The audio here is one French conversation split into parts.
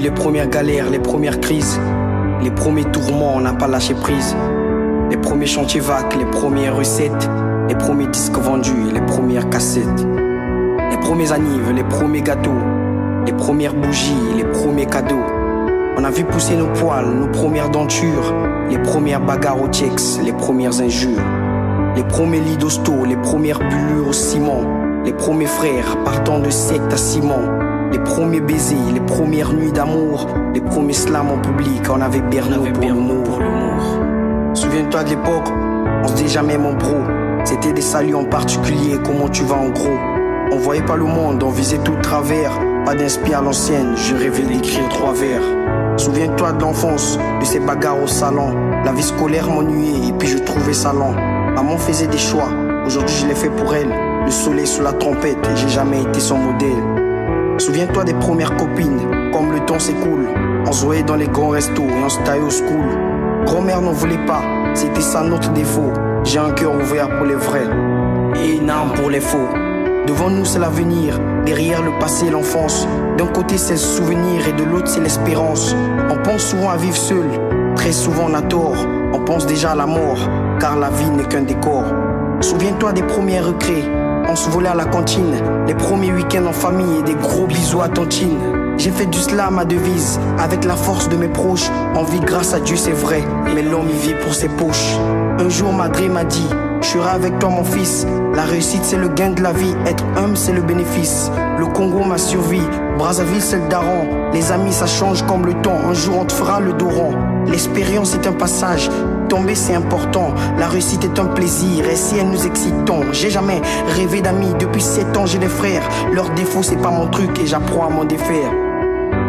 les premières galères, les premières crises, les premiers tourments, on n'a pas lâché prise. Les premiers chantiers vagues, les premières recettes, les premiers disques vendus, les premières cassettes. Les premiers annives, les premiers gâteaux, les premières bougies, les premiers cadeaux. On a vu pousser nos poils, nos premières dentures, les premières bagarres au Tchex, les premières injures. Les premiers lits d'hosto, les premières brûlures au ciment, les premiers frères partant de secte à ciment. Les premiers baisers, les premières nuits d'amour, les premiers slams en public, on avait Berno pour l'humour. Souviens-toi de l'époque, on se dit jamais mon bro. C'était des saluts en particulier, comment tu vas en gros. On voyait pas le monde, on visait tout le travers. Pas d'inspi à l'ancienne, je rêvais d'écrire 3 vers. Souviens-toi de l'enfance, de ces bagarres au salon. La vie scolaire m'ennuyait et puis je trouvais ça lent. Maman faisait des choix, aujourd'hui je l'ai fait pour elle. Le soleil sous la trompette, j'ai jamais été son modèle. Souviens-toi des premières copines, comme le temps s'écoule. On se voyait dans les grands restos et on se taillait au school. Grand-mère n'en voulait pas, c'était ça notre défaut. J'ai un cœur ouvert pour les vrais et une âme pour les faux. Devant nous c'est l'avenir, derrière le passé l'enfance. D'un côté c'est le souvenir et de l'autre c'est l'espérance. On pense souvent à vivre seul, très souvent on a tort. On pense déjà à la mort, car la vie n'est qu'un décor. Souviens-toi des premiers recrés, on se volait à la cantine. Les premiers week-ends en famille et des gros bisous à Tantine. J'ai fait du slam ma devise, avec la force de mes proches. On vit grâce à Dieu c'est vrai, mais l'homme il vit pour ses poches. Un jour Madré m'a dit, je serai avec toi mon fils. La réussite c'est le gain de la vie, être humble c'est le bénéfice. Le Congo m'a survie, Brazzaville c'est le daron. Les amis ça change comme le temps, un jour on te fera le dos rond. L'expérience est un passage, tomber c'est important. La réussite est un plaisir, et si elle nous excitons. J'ai jamais rêvé d'amis, depuis 7 ans j'ai des frères. Leurs défauts c'est pas mon truc et j'apprends à m'en défaire.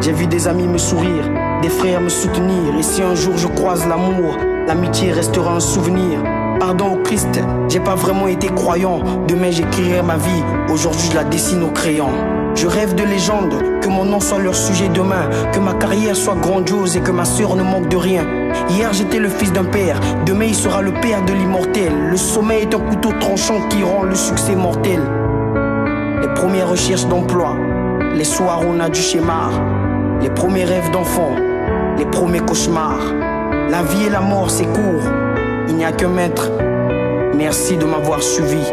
J'ai vu des amis me sourire, des frères me soutenir. Et si un jour je croise l'amour, l'amitié restera un souvenir. Pardon au Christ, j'ai pas vraiment été croyant. Demain j'écrirai ma vie, aujourd'hui je la dessine au crayon. Je rêve de légendes, que mon nom soit leur sujet demain. Que ma carrière soit grandiose et que ma sœur ne manque de rien. Hier j'étais le fils d'un père, demain il sera le père de l'immortel. Le sommeil est un couteau tranchant qui rend le succès mortel. Les premières recherches d'emploi, les soirs où on a du schéma. Les premiers rêves d'enfant, les premiers cauchemars. La vie et la mort c'est court, il n'y a qu'un maître. Merci de m'avoir suivi.